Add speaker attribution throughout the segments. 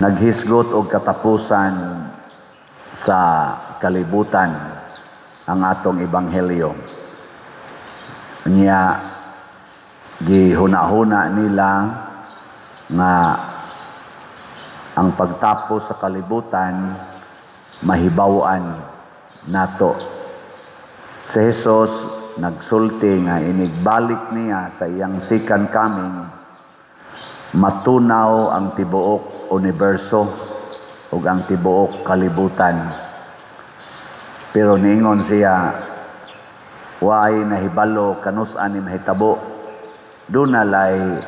Speaker 1: naghisgot og katapusan sa kalibutan ang atong ebanghelyo. Niya gihuna-huna nila nga ang pagtapos sa kalibutan mahibaw-an nato. Si Jesus nagsulti nga inigbalik niya sa iyang second coming, matunaw ang tibuok universo ug ang tibuok kalibutan. Pero niingon siya, waay nahibalo kanus-an ni mahitabo, dunalay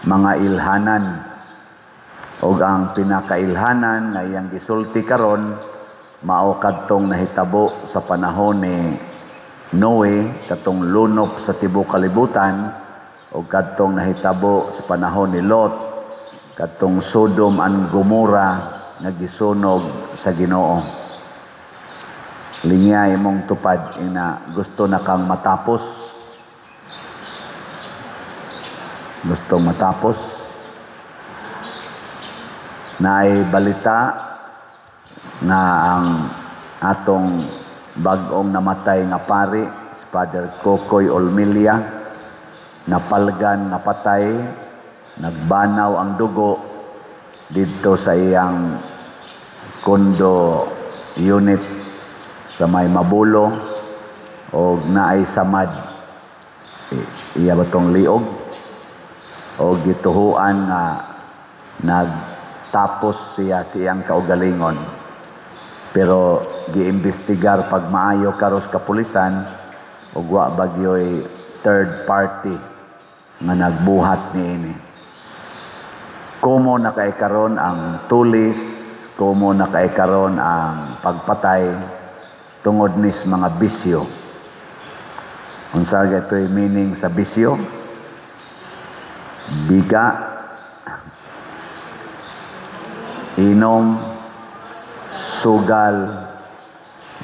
Speaker 1: mga ilhanan. ug ang pinakailhanan nga iyang gisulti karon mao kadtong nahitabo sa panahon ni Noe, katong lunop sa tibuok kalibutan, ug kadtong nahitabo sa panahon ni Lot, kadtong Sodom and Gomorrah nga gisunog sa Ginoo. Linya imong tupad ina gusto na kang matapos. Gusto matapos. Naay balita na ang atong bag-ong namatay nga pari, si Father Kokoy Olmelia, napalgan, napatay, nagbanaw ang dugo dito sa iyang kondo unit sa may Mabulo, o naay samad iya batong liog, o gituhuan nga nagtapos siya siyang kaugalingon. Pero giimbestigar pag maayo karos kapulisan, ug wa bagyoy third party nga nagbuhat niini. Kumo na kay karon ang tulis, kumo na kay karon ang pagpatay tungod nis mga bisyo. Unsa gatoy meaning sa bisyo? Biga, inom, sugal,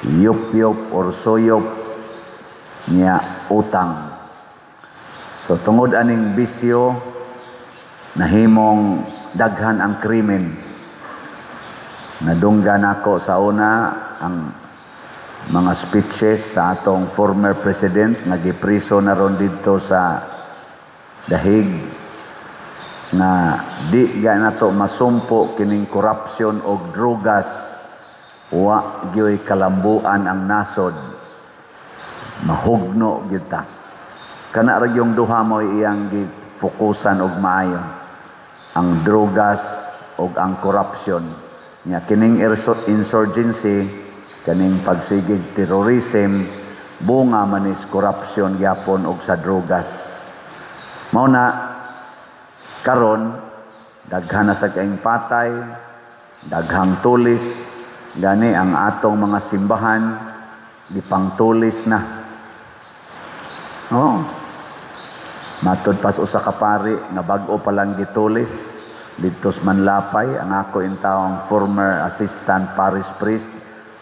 Speaker 1: yup-yup or suyop, niya utang. So tungod aning bisyo, nahimong daghan ang krimen. Nadunggan ako sa una ang mga speeches sa atong former president, nagipriso na ron dito sa dahig, na di ga nato masumpo kining korupsyon o drugas, wa gyoy kalambuan ang nasod, mahugno gyud ta. Kana ra yung duha mo iyang gifokusan og maayo, ang drugas ug ang korupsyon. Nya kining insurgency, kaning pagsigig terrorism, bunga man is korupsyon gyapon og sa drugas. Mao na karon daghan na sa kaing patay, daghang tulis, gani ang atong mga simbahan gipangtulis na. Oh. Matod pas usa ka pari nga bag-o pa lang gitulis dito sa Manlapay, ang ako intawong former assistant parish priest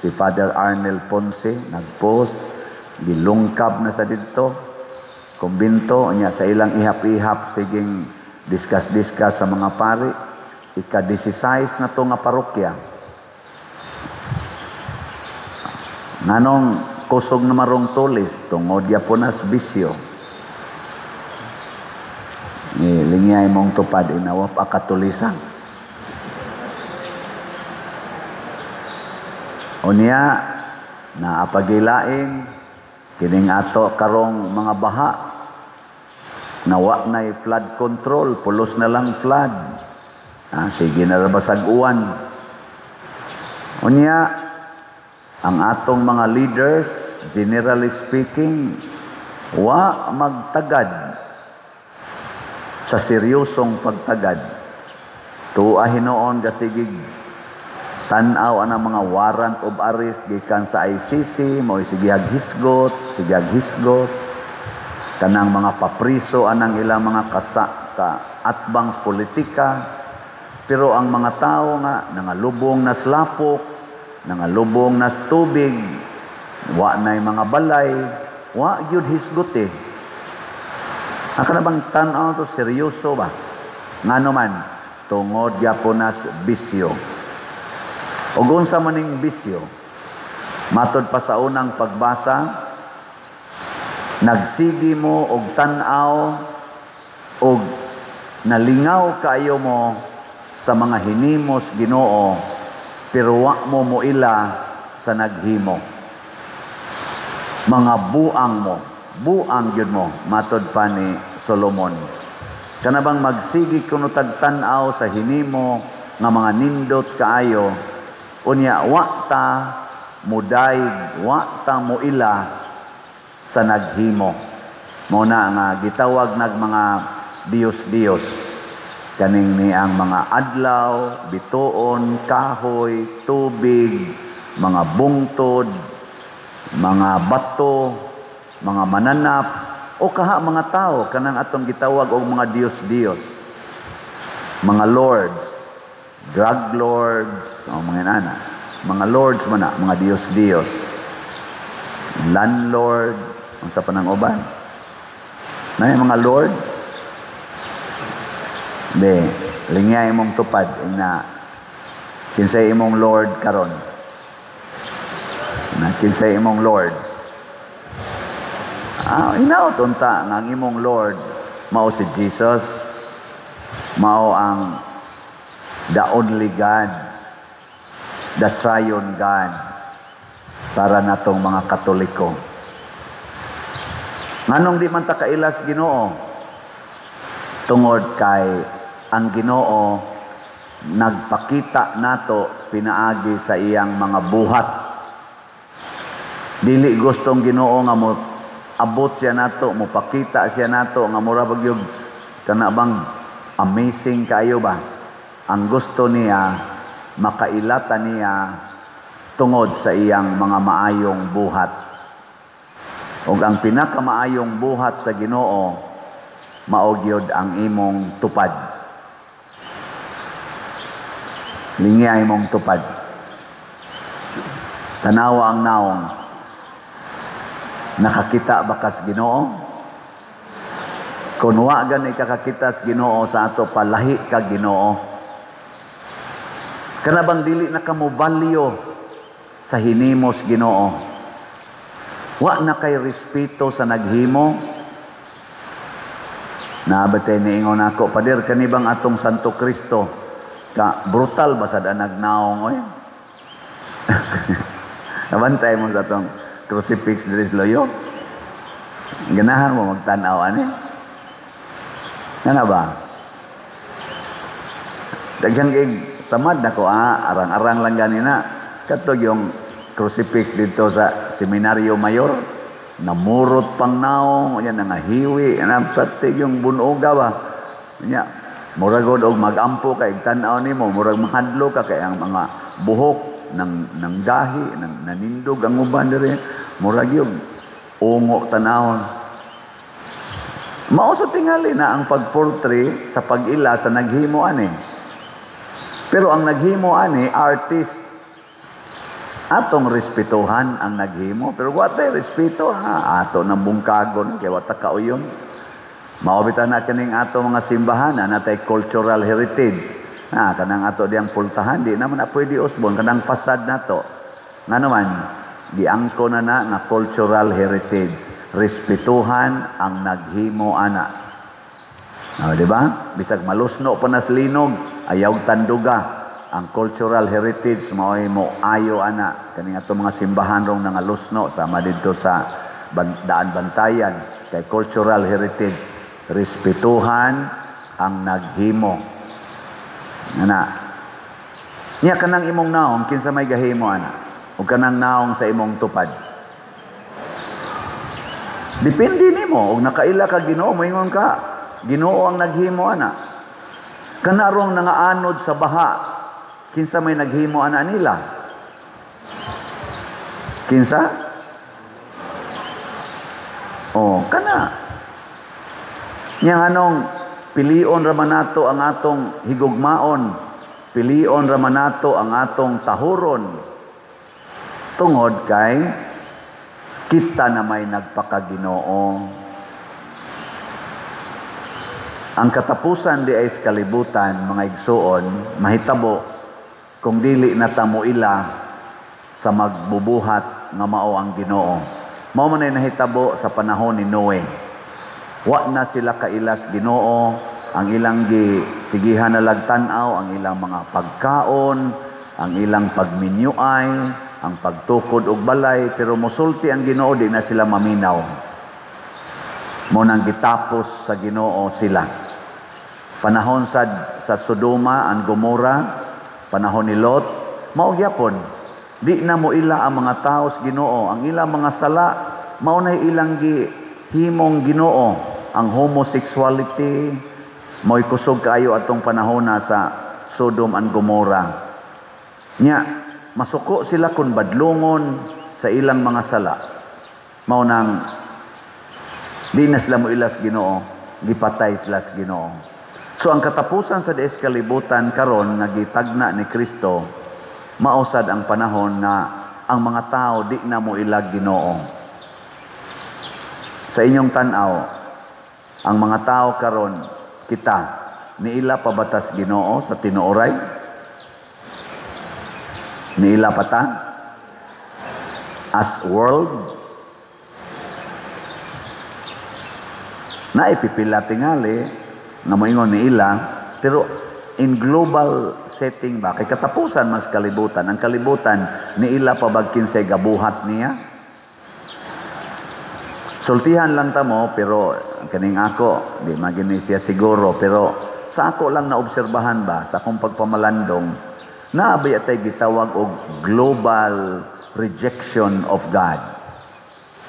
Speaker 1: si Father Arnel Ponce nagpost, gilungkab na sa dito kumbinto niya sa ilang ihap-ihap, siging discuss sa mga pari, ika-16 na to nga parokya. Nanong kusog na marong tulis, tungod yaponas bisyo. Linyay mong tupad, inawap akatulisan. Unya, naapagilaing, kining ato karong mga baha, nawa na flood control, pulos na lang flood. Sige na rabasag uwan. Unya, ang atong mga leaders, generally speaking, wa magtagad sa seryosong pagtagad. Tuwa hinoon kasigig tanaw ang mga warrant of arrest gikan sa ICC, mo sigihag hisgot, kanang mga papriso anang ilang mga atbangs politika. Pero ang mga tao nga nangalubong na slapok, nangalubong na tubig, wa na mga balay, wa gyud hisgot eh. Ang kanabang tanaw to seryoso ba? Ngano man, tungod yaponas bisyo. Ug unsa maning bisyo? Matod pa sa unang pagbasa, nagsigi mo og tan-aw og nalingaw kaayo mo sa mga hinimos Ginoo, pero wa mo moila sa naghimo. Mga buang yun mo, matod pa ni Solomon. Kanabang magsigi kuno tagtan-aw sa hinimo nga mga nindot kaayo, unya wa ta mudayeg, wa ta moila sa naghimo. Muna nga gitawag nag mga Diyos-Diyos. Kaning ni ang mga adlaw, bituon, kahoy, tubig, mga bungtod, mga bato, mga mananap, o kaha mga tao, kanang atong gitawag og mga Diyos-Diyos. Mga lords, drug lords, o mga nana. Mga lords man na, mga Diyos-Diyos. Landlord, ang sa panang uban. Na yung mga lord, de, linya imong tupad, na kinsay imong lord karon. Na kinsay imong lord. Inauton ta nga ang imong lord mao si Jesus, mao ang the only God, the triune God para natong mga Katoliko. Nganong di man ta kailas Ginoo? Tungod kay ang Ginoo nagpakita nato pinaagi sa iyang mga buhat. Dili gustong Ginoo nga mo abot siya nato, mo pakita siya nato nga mura bagyog kana bang amazing kayo ba? Ang gusto niya makailata niya tungod sa iyang mga maayong buhat. Ug ang pinakamaayong buhat sa Ginoo mao gyud ang imong tupad. Lingi imong tupad. Tanawa ang naong. Nakakita ba kas Ginoo? Kung wa gani kakakita sa Ginoo sa ato palahi ka Ginoo. Kana bang dili na kamo balyo sa hinimos Ginoo? Wa na kay respeto sa naghimo. Nabatay niingon ako, pader kanibang atong Santo Kristo, ka brutal ba sad nagnaong oy? Nabantay mo sa atong crucifix diri sa loyo. Ganahan mo magtan-aw ani. Ngana ba? Daghan kay samad nako arang-arang lang ganina. Katog yung crucifix dito sa Seminaryo Mayor, namurot pang naong, yan nangahiwi, pati yung bunoga ba, yan, muragod og magampo kay tanaw nimo, murag mahadlo ka kay ang mga buhok ng gahi, nanindog ang uban diri, murag yung ungo tanawon. Mao sa tingali na ang pagportray sa pag-ila sa naghimo ani. Pero ang naghimo ani artist. Atong respetuhan ang naghimo, pero what ay respeto ato nang bungkagon kay wa ta kauyon. Maobitan na kaning ato mga simbahan na natay cultural heritage. Kanang ato diyang pultahan di naman na pwede usbon kanang pasad nato. Nga naman giangko na nga cultural heritage. Respetuhan ang naghimo ana. Di ba? Bisag malusno pa nas linog, ayaw tanduga. Ang cultural heritage mao'y mo ayo ana kaning ato mga simbahan rong nangalusno sama dito sa daan bantayan kay cultural heritage, respetuhan ang naghimo ana. Nya kanang imong naong kinsa may gahimo ana ug kanang naong sa imong tupad, depende nimo ug nakaila ka Ginoo, moingon ka Ginoo ang naghimo ana. Kana rong nangaanod sa baha, kinsa may naghimo ana nila? Kinsa? Kana. Nya anong pilion ra man nato ang atong higugmaon, pilion ra man nato ang atong tahuron. Tungod kay kita na may nagpakaginoo. Ang katapusan di ay sa kalibutan, mga igsuon, mahitabo kung dili na ta moila sa magbubuhat nga mao ang Ginoo. Mao man ay nahitabo sa panahon ni Noe. Wa na sila kailas Ginoo, ang ilang gisigihan na lagtanaw, ang ilang mga pagkaon, ang ilang pagminyuay, ang pagtukod og balay, pero musulti ang Ginoo, di na sila maminaw. Mo nang gitapos sa Ginoo sila. Panahon sa Sodoma and Gomora, panahon ni Lot, mao gyapon. Di na mo ila ang mga tao sa Ginoo, ang ilang mga sala mao na ilang gihimong Ginoo, ang homosexuality mo'y kusog kayo atong panahon na sa Sodom and Gomora. Nya, masuko sila kun badlungon sa ilang mga sala. Mao nang di na sila mo ilas Ginoo, gipatay sila sa Ginoo. So ang katapusan sa dies kalibutan karon nga gitagna ni Kristo, mausad ang panahon na ang mga tao di na mo ilag Ginoo. Sa inyong tanaw, ang mga tao karon kita niila pabatas Ginoo sa tinuoray? Niila pata? As world? Naipipila tingali na moingon niila, pero in global setting ba, kay katapusan mas kalibutan. Ang kalibutan, niila pabagkin sa gabuhat niya. Sultihan lang tamo, pero kaning ako, di magini siya siguro, pero sa ako lang naobserbahan ba, sa akong pagpamalandong, naabay atay gitawag og global rejection of God.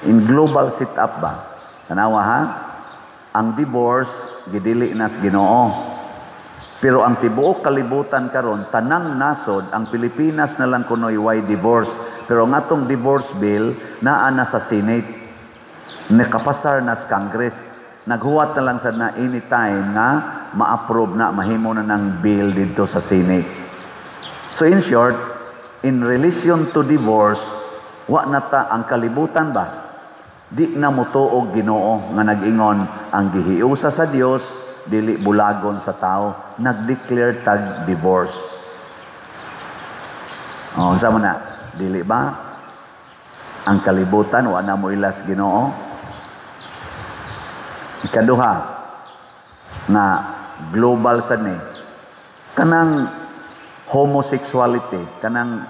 Speaker 1: In global sit-up ba? Tanawa ha? Ang divorce, gidili nas Ginoo. Pero ang tibuok kalibutan karon, tanang nasod, ang Pilipinas na lang kunoy why divorce. Pero nga tong divorce bill, naa na sa Senate. Nakapasar na sa Congress. Naghuwat na lang sa na anytime na ma-approve na, mahimo na ng bill dito sa Senate. So in short, in relation to divorce, wa na ta ang kalibutan ba? Di na mutuog Ginoo nga nag-ingon ang gihiusa sa Dios dili bulagon sa tao, nag-declare tag divorce. Oh, sama na, dili ba ang kalibutan wa na mo ilas Ginoo? Ikaduha na global sad ni kanang homosexuality, kanang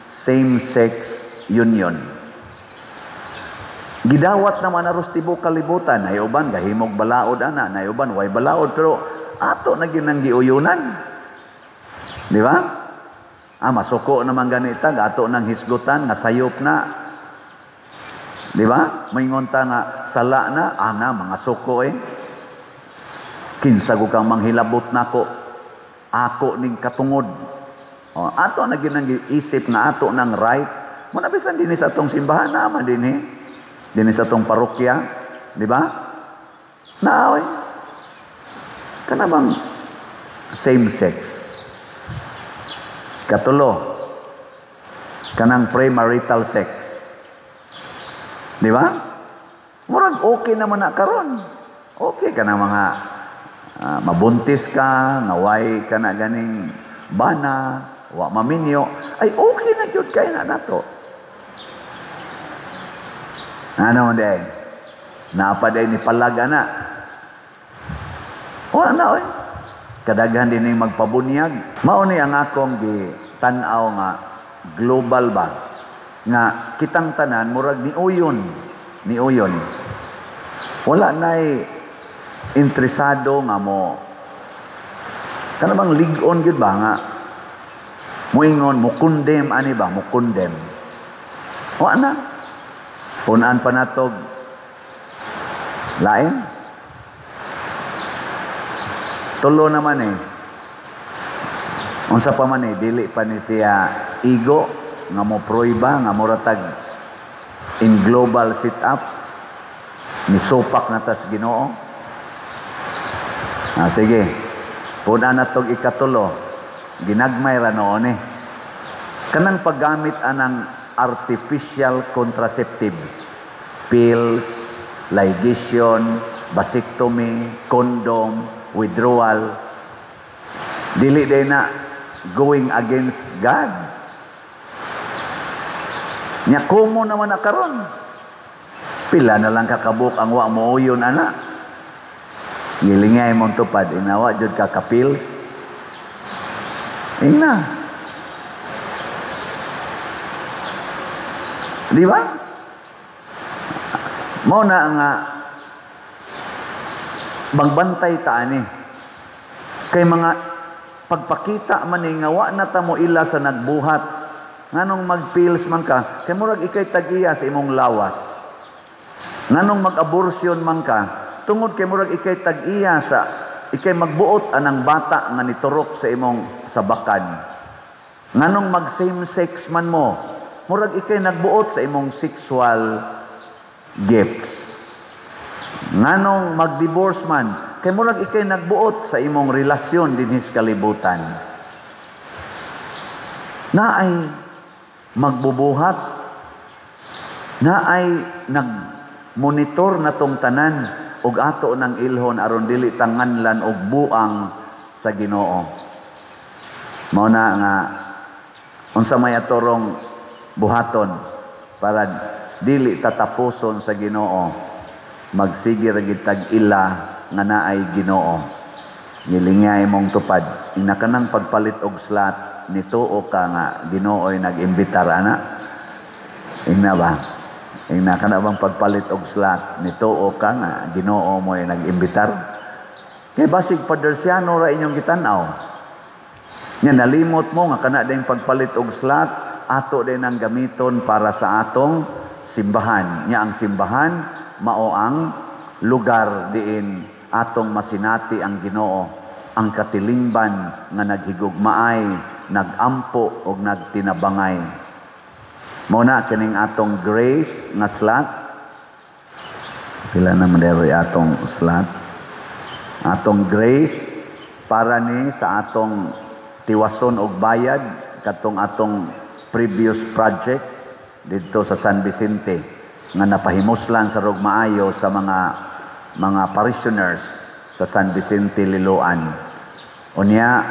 Speaker 1: same-sex union. Gidawat naman aros tibuok kalibutan, ay uban gahimog balaod ana, nay uban way balaod, pero ato na ginang giuyunan. Di ba? Masuko naman ganita, ato nang hisgutan nga sayop na. Di ba? Moingon ta nga sala na, ana mga suko kinsa ko kang manghilabot nako, ako ning katungod. Ato na ginang isip nga ato nang right. Muna bisan dinhi sa atong simbahan naman dinhi sa atong parokya, di ba? Naaway. Kana bang same sex? Katulo, kanang premarital sex. Di ba? Murag okay naman na karon. Okay ka na mga mabuntis ka, naway ka na ganing bana, wa maminyo, ay okay na jud kay na nato. Ano day? Napaday ni palaga na. Wala na oy. Kadaghan din yung magpabunyag. Mao ni ang akong gitanaw nga global ba nga kitang tanan murag ni uyon. Wala nay interesado nga mo kana bang ligon gyud ba nga moingon mo condemn ani ba mo condemn. Wa na. Punan pa natog lain. Tulo naman unsa pa man dili pa ni siya ego nga mo proiba nga moratag in global sit-up ni sopak na tas Ginoo. Sige. Punan natog ikatulo. Ginagmay ra noon kanang paggamit anang artificial contraceptives, pills, ligation, vasectomy, condom, withdrawal, dili day na going against God. Nya kumo naman na karon. Pila na lang kakabuk ang wa mo uyon ana. Gilingay mong tupad, inawa jud ka kapils. Ina. Di ba? Mo na nga bagbantay ta ani. Kay mga pagpakita man ni nga wa na ta mo ila sa nagbuhat. Nganong magpills man ka, kay murag ikay tag-iya sa imong lawas. Nganong mag-abortion man ka, tungod kay murag ikay tag-iya sa ikay magbuot anang bata nga niturok sa imong sabakan. Nganong mag same sex man mo, murag ikay nagbuot sa imong sexual gifts. Nganong mag-divorce man, kay murag ikay nagbuot sa imong relasyon dinhi sa kalibutan. Naay magbubuhat, naay nag-monitor na tong tanan og ato ng ilhon aron dili tanganlan og buang sa Ginoo. Mao na nga unsa may atorong buhaton para dili tatapuson sa Ginoo, magsige ra gid tag-ila nga naay Ginoo. Nilingay mong tupad ina kanang pagpalit og slot nituo ka nga Ginoo'y nag-imbitar ana. Ina ba? Ina kana bang pagpalit og slot nituo ka nga Ginoo mo'y nag-imbitar? Kay basig padersiano ra inyong gitan-aw. Nya nalimot mo nga kana ding pagpalit og slot ato din ang gamiton para sa atong simbahan. Nya ang simbahan mao ang lugar diin atong masinati ang Ginoo, ang katilingban nga naghigugmaay, nagampo og nagtinabangay. Mao na kining atong grace nga slot. Pila na madero atong slot. Atong grace para ni sa atong tiwason og bayad katong atong previous project didto sa San Vicente nga napahimuslan sa rugmaayo sa mga parishioners sa San Vicente Liloan. Unya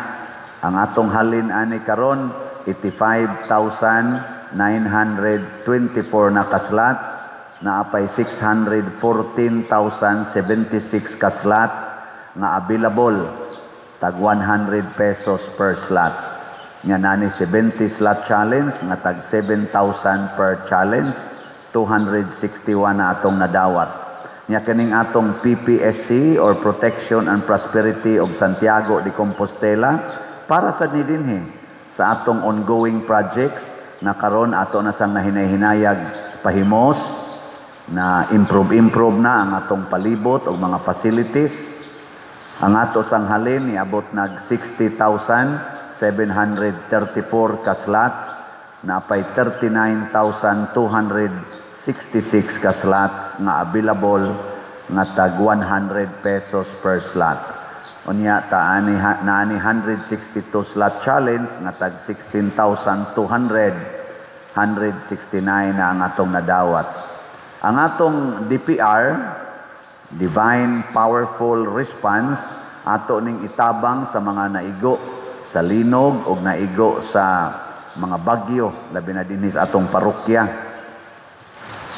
Speaker 1: ang atong halin ani karon 85,924 na kaslots, naapay 614,076 kaslots nga available, tag 100 pesos per slot. Nga nani 70 slot challenge nga tag 7,000 per challenge, 261 na atong nadawat. Nya kining atong PPSC or Protection and Prosperity of Santiago de Compostela para sa nidinhi sa atong ongoing projects na karon ato na sang nahinay-hinayag pahimos na improve na ang atong palibot o mga facilities. Ang ato sang halin niabot nag 60,734 ka slots, na pay 39,266 ka slots na available nga tag 100 pesos per slot. Unya naani 162 slot challenge nga tag 16,200, 169 na ang atong nadawat. Ang atong DPR, Divine Powerful Response, ato ning itabang sa mga naigo sa linog o naigo sa mga bagyo labi na dinhi sa atong parokya.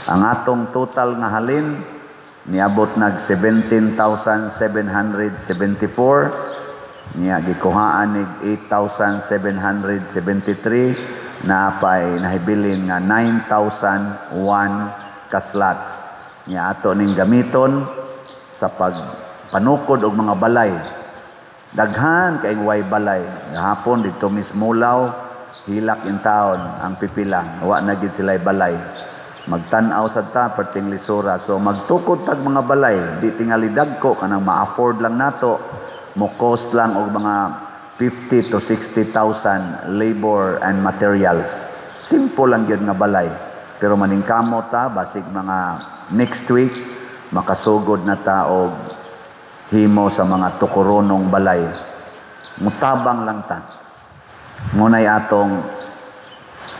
Speaker 1: Ang atong total nga halin niabot nag 17,774, niya gikuhaan nig 8,773, na pay nahibilin nga 9,001 ka slots. Niya ato ning gamiton sa pagpanukod og mga balay. Daghan kay way balay. Gahapon dito mismo Law, hilak in town ang pipila. Wa na gid sila balay. Magtan-aw sa ta perting lisura. So magtukod tag mga balay, di tingali dagko kanang ma-afford lang nato. Mo cost lang og mga 50 to 60,000 labor and materials. Simple lang yun nga balay. Pero maningkamot ta basig mga next week makasugod na ta og himo sa mga tukuronong balay. Mutabang lang ta. Munay atong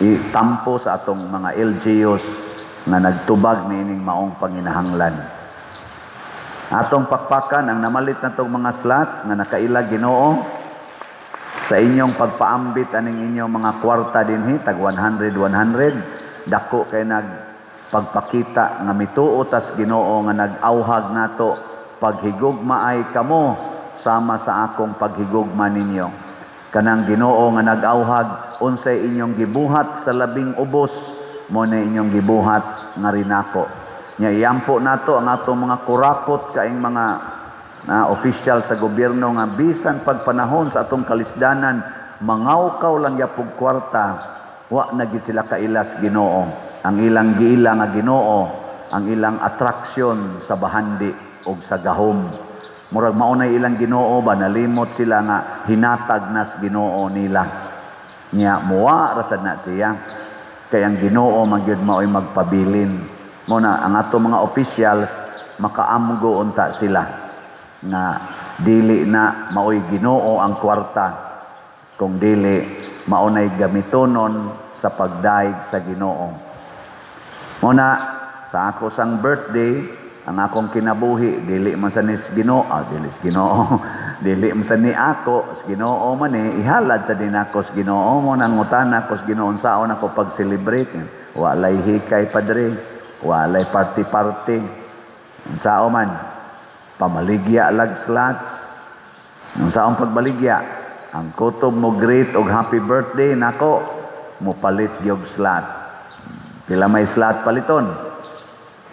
Speaker 1: itampo sa atong mga LGUs nga nagtubag niining maong panginahanglan. Atong pakpakan ang namalit na tong mga slots nga nakaila Ginoo sa inyong pagpaambit aning inyong mga kwarta dinhi tag 100 dako kay pagpakita nga mituo tas Ginoo nga nag-awhag nato paghigugma ay kamo sama sa akong paghigugma ninyo. Kanang Ginoo nga nag-awhag unsay inyong gibuhat sa labing ubos mo na inyong gibuhat nga rinako. Nya iampo nato ang atong mga kurakot kaing mga opisyal sa gobyerno nga bisan pagpanahon sa atong kalisdanan mangawkaw lang yapog kwarta wa na gid sila kailas Ginoo. Ang ilang giila nga Ginoo ang ilang atraksyon sa bahandi ug sa gahom. Murag maunay ilang Ginoo ba nalimot sila nga hinatag nas Ginoo nila. Nya muwa ra sad na siya kay ang Ginoo magyud maoy magpabilin. Muna ang ato mga officials makaamgo unta sila nga dili na maoy Ginoo ang kwarta kung dili maunay gamitonon sa pagdaig sa Ginoo. Muna sa ako sang birthday ang akong kinabuhi dili man sa nis Ginoo, dili sa Ginoo dili man sa ni ako sa Ginoo man ihalad sa dinako sa Ginoo mo nang ngutana ko sa Ginoo unsaon ako pag-celebrate walay hikay padre. Walay party-party. Unsao man, pamaligya lag slots. Unsaon pagbaligya? Ang kutob mo greet og happy birthday nako, mo palit gyud slot. Pila may slot paliton?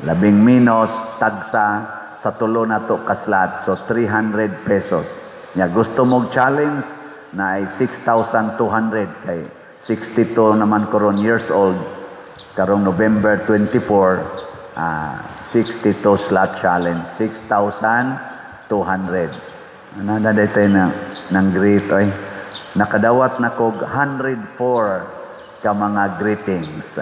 Speaker 1: 10 minos tagsa sa tulo nato ka slot, so 300 pesos. Nya gusto mog challenge na ay 6,200 kay 62 naman karon years old. Karong November 24, 62 slot challenge, 6,200. Ano na dito ng greet, oy. Nakadawat na kog 104 ka mga greetings.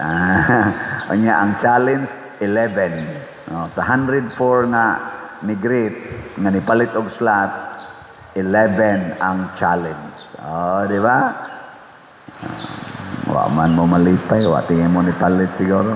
Speaker 1: Onya ang challenge, 11. Sa 104 nga ni greet, nga nipalit og slot, 11 ang challenge. Di ba? Wa man mo malipay, wa tingin mo ni palit siguro.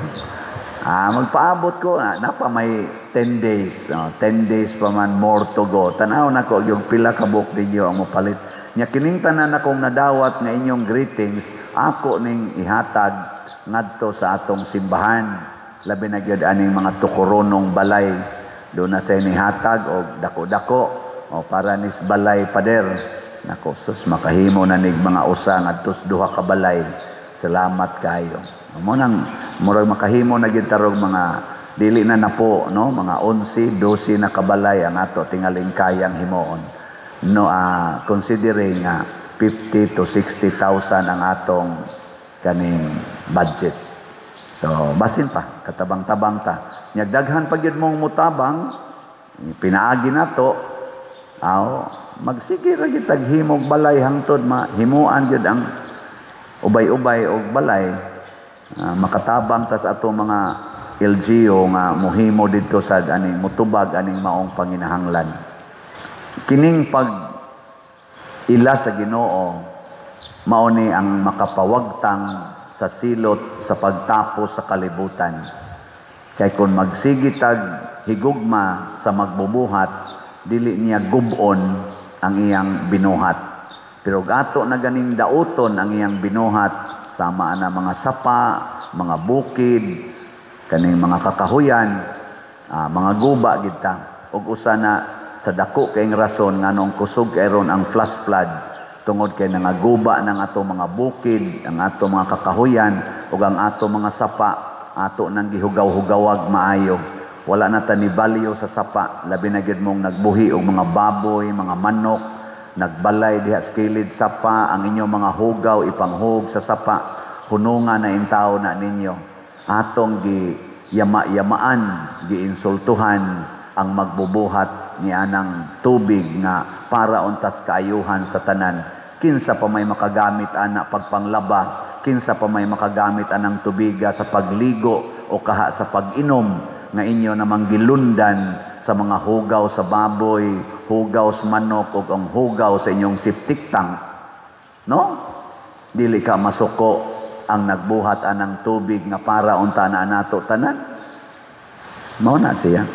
Speaker 1: Magpaabot ko, napa may 10 days. 10 days pa man more to go. Tanaw na ko, yung pila ka buok video ang mapalit. Nya kining tanan akong nadawat nga inyong greetings, ako ning ihatag ngadto sa atong simbahan. Labi na gyud aning mga tukuronong balay. Doon na sa inihatag o dako-dako o para nis balay pader. Nako, sus, makahimo na nig mga usa ngadtos duha ka balay. Salamat kayo. Mo nang murag makahimo na gyud tarog mga dili na napo no mga 11, 12 na kabalay ang ato tingaling kayang himuon. No considering 50 to 60,000 ang atong kaning budget. So basin pa katabang-tabang ta. Nyagdaghan pa gyud mong mutabang pinaagi nato. Magsige ra gyud tag himog balay hangtod mahimuan gyud ang ubay-ubay o balay, makatabang tas ato mga LGU nga muhimo dito sa aning mutubag aning maong panginahanglan. Kining pag ila sa Ginoo mao ni ang makapawagtang sa silot sa pagtapos sa kalibutan. Kay kung magsigitag higugma sa magbubuhat, dili niya gubon ang iyang binuhat. Pero gato na ganing dauton ang iyang binuhat sama na mga sapa, mga bukid, kaning mga kakahuyan, mga guba gita. Ug usa na sa dako kayong rason nganong kusog kayron ang flash flood tungod kay nangaguba ng ato mga bukid, ang ato mga kakahuyan ug ang ato mga sapa ato nang gihugaw-hugawag maayo. Wala na ta ni value sa sapa, labi na gyud mong nagbuhi og mga baboy, mga manok, nagbalay diha sa kilid sapa, ang inyong mga hugaw ipanghug sa sapa, hunungan na intaw na ninyo. Atong yama-yamaan, giinsultuhan ang magbubuhat ni anang tubig nga para untas kaayuhan sa tanan. Kinsa pa may makagamit ana pagpanglaba, kinsa pa may makagamit anang tubiga sa pagligo o kaha sa pag-inom nga inyo namang gilundan sa mga hugaw sa baboy, hugaw sa manok o ang hugaw sa inyong septic tank. No? Dili ka masuko ang nagbuhat anang tubig nga para unta na nato tanan. Mao na siya.